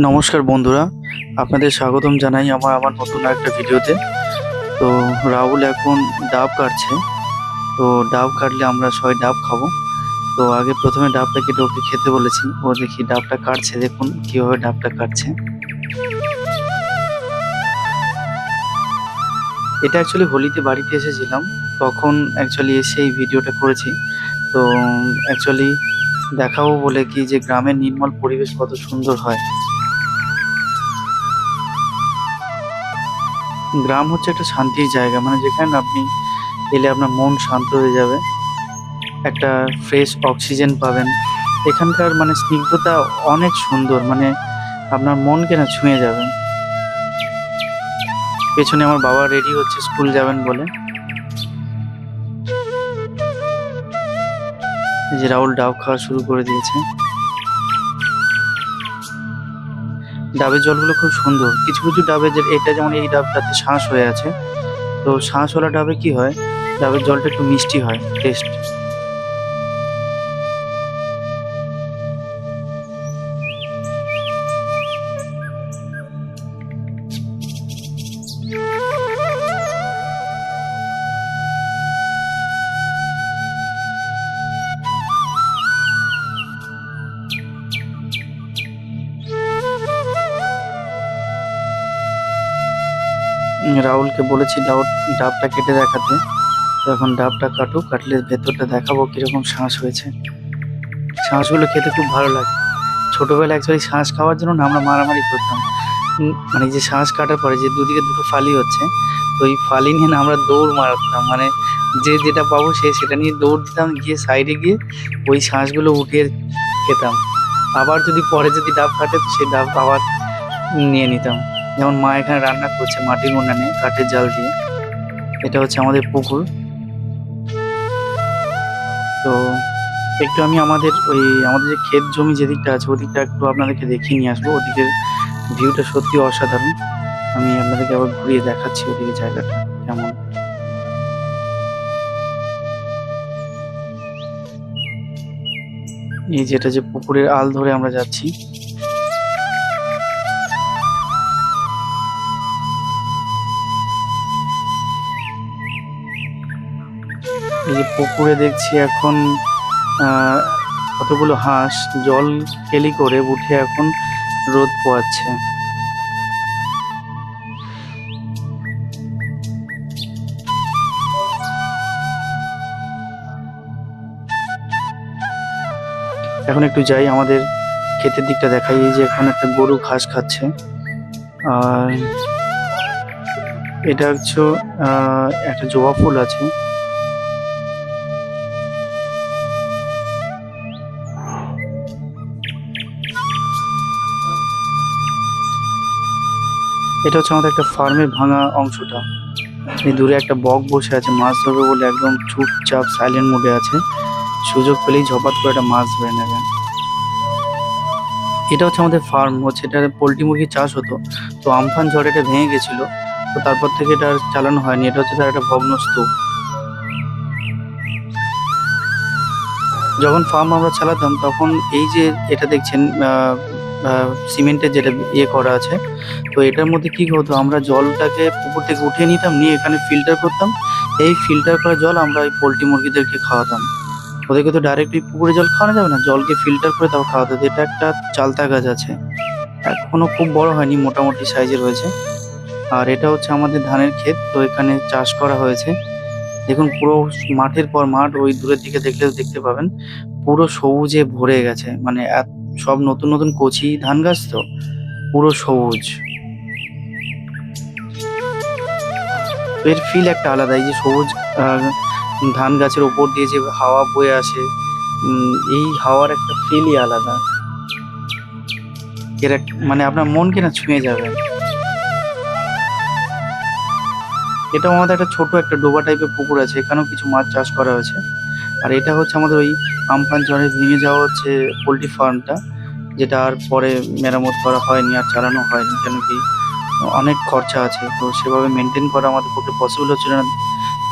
নমস্কার বন্ধুরা, আপনাদের স্বাগতম জানাই আমার নতুন একটা ভিডিওতে। তো রাহুল এখন ডাব কাটছে। তো ডাব কাটলে আমরা সবাই ডাব খাবো। তো আগে প্রথমে ডাবটা কেটে ওকে খেতে বলেছি। ও দেখি ডাবটা কাটছে, দেখুন কিভাবে ডাবটা কাটছে। এটা অ্যাকচুয়ালি হোলিতে বাড়িতে এসেছিলাম, তখন অ্যাকচুয়ালি এসে এই ভিডিওটা করেছি। তো অ্যাকচুয়ালি দেখাবো বলে কি যে গ্রামের নির্মল পরিবেশ কত সুন্দর হয়। গ্রাম হচ্ছে একটা শান্তির জায়গা, মানে যেখানে আপনি এলে আপনার মন শান্ত হয়ে যাবে, একটা ফ্রেশ অক্সিজেন পাবেন। এখানকার মানে স্নিগ্ধতা অনেক সুন্দর, মানে আপনার মনকে না ছুঁয়ে যাবে। পেছনে আমার বাবা রেডি হচ্ছে স্কুল যাবেন বলে। এই যে রাহুল ডাব খাওয়া শুরু করে দিয়েছে। ডাবের জলগুলো খুব সুন্দর। কিছু কিছু ডাবে, যে এটা যেমন এই ডাবটাতে শাঁস হয়ে আছে, তো শাঁসওয়ালা ডাবে কি হয়, ডাবের জলটা একটু মিষ্টি হয় টেস্ট। রাহুলকে বলেছি ডাবটা কেটে দেখাতে। তো এখন ডাবটা কাটুক, কাটলে ভেতরটা দেখাবো কিরকম শাঁস হয়েছে। শাঁসগুলো খেতে খুব ভালো লাগে। ছোটবেলায় অ্যাকচুয়ালি শাঁস খাওয়ার জন্য না আমরা মারামারি করতাম। মানে যে শাঁস কাটার পরে যে দুদিকে দুটো ফালি হচ্ছে, তো ওই ফালি নিয়ে না আমরা দৌড় মারতাম। মানে যে যেটা পাবো সে সেটা নিয়ে দৌড় দিতাম, গিয়ে সাইডে গিয়ে ওই শাঁসগুলো উঠিয়ে খেতাম। আবার যদি পরে যদি ডাব কাটে তো সেই ডাব আবার নিয়ে নিতাম। যেমন মা এখানে রান্না করছে মাটির উনানে কাঠের জাল দিয়ে। এটা হচ্ছে আমাদের পুকুর। তো একটু আমি আমাদের যে ক্ষেত জমি যেদিকটা আছে ওদিকটা একটু আপনাদেরকে দেখিয়ে নিয়ে আসবো। ওদিকের ভিউটা সত্যি অসাধারণ। আমি আপনাদেরকে আবার ঘুরিয়ে দেখাচ্ছি ওদিকে জায়গাটা কেমন। এই যেটা যে পুকুরের আল ধরে আমরা যাচ্ছি, এই যে পুকুরে দেখছি এখন আহ কতগুলো হাঁস জল কেলি করে উঠে এখন রোদ পোয়াচ্ছে। এখন একটু যাই আমাদের ক্ষেতের দিকটা দেখাই। এই যে এখন একটা গরু ঘাস খাচ্ছে। আর এটা হচ্ছে একটা জবা ফুল আছে। এটা হচ্ছে আমাদের একটা ফার্মের ভাঙা অংশটা। এই দূরে একটা বক বসে আছে মাছ ধরবে বলে, একদম চুপচাপ সাইলেন্ট মোডে আছে। সুযোগ পেলেই ঝপাত করে একটা মাছ ধরে নেবে। এটা হচ্ছে আমাদের ফার্ম, হচ্ছে এটা পোলট্রি মুরগির চাষ হতো। তো আমফান ঝড়ে এটা ভেঙে গেছিল, তো তারপর থেকে এটা আর চালানো হয়নি। এটা হচ্ছে তার একটা ভগ্ন স্তূপ। যখন ফার্ম আমরা চালাতাম তখন এই যে এটা দেখছেন সিমেন্টের যেটা করা আছে, তো এটার মধ্যে কি হতো, আমরা জলটাকে পুকুর থেকে উঠিয়ে নিতাম, নিয়ে এখানে ফিল্টার করতাম। এই ফিল্টার করা জল আমরা এই পোলট্রি মুরগিদেরকে খাওয়াতাম। ওদেরকে তো ডাইরেক্টলি পুকুরে জল খাওয়ানো যাবে না, জলকে ফিল্টার করে তারপর খাওয়াতে হতো। এটা একটা চালতা গাছ আছে, এখনো খুব বড় হয়নি, মোটামুটি সাইজের হয়েছে। আর এটা হচ্ছে আমাদের ধানের ক্ষেত, তো এখানে চাষ করা হয়েছে। দেখুন পুরো মাঠের পর মাঠ, ওই দূরের দিকে দেখলেও দেখতে পাবেন পুরো সবুজে ভরে গেছে। মানে সব নতুন নতুন কচি ধান গাছ, তো পুরো সবুজ। তো এর ফিল একটা আলাদা। এই যে সবুজ ধান গাছের উপর দিয়ে যে হাওয়া বয়ে আসে, এই হাওয়ার একটা ফিলই আলাদা। মানে আপনার মনকে না ছুঁয়ে যাবে। এটাও আমাদের একটা ছোট একটা ডোবা টাইপের পুকুর আছে, এখানেও কিছু মাছ চাষ করা হয়েছে। আর এটা হচ্ছে আমাদের ওই আমফান ঝড়ে ভেঙে যাওয়া হচ্ছে পোলট্রি ফার্মটা, যেটা আর পরে মেরামত করা হয়নি আর চালানো হয়নি, কেন কি অনেক খরচা আছে। তো সেভাবে মেনটেন করা আমাদের পক্ষে পসিবল হচ্ছিল না,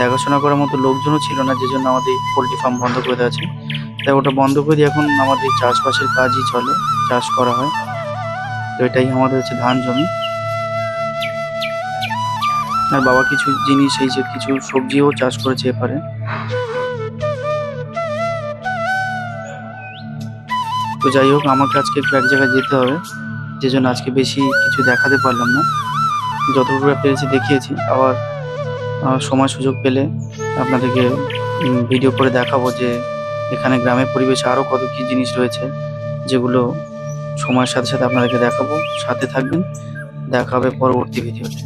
দেখাশোনা করার মতো লোকজনও ছিল না, যে জন্য আমাদের পোলট্রি ফার্ম বন্ধ করে দেওয়া আছে। তাই ওটা বন্ধ করে দিয়ে এখন আমাদের চাষবাসের কাজই চলে, চাষ করা হয়। তো এটাই আমাদের হচ্ছে ধান জমি। আর বাবা কিছু জিনিস এই যে কিছু সবজিও চাষ করেছে এপারে। তো যাই হোক, আমাকে আজকে একটু এক জায়গায় যেতে হবে, যে জন্য আজকে বেশি কিছু দেখাতে পারলাম না। যতটুকু পেরেছি দেখিয়েছি। আবার সময় সুযোগ পেলে আপনাদেরকে ভিডিও করে দেখাবো যে এখানে গ্রামের পরিবেশে আরো কত কি জিনিস রয়েছে, যেগুলো সময়ের সাথে সাথে আপনাদেরকে দেখাবো। সাথে থাকবেন, দেখা হবে পরবর্তী ভিডিওতে।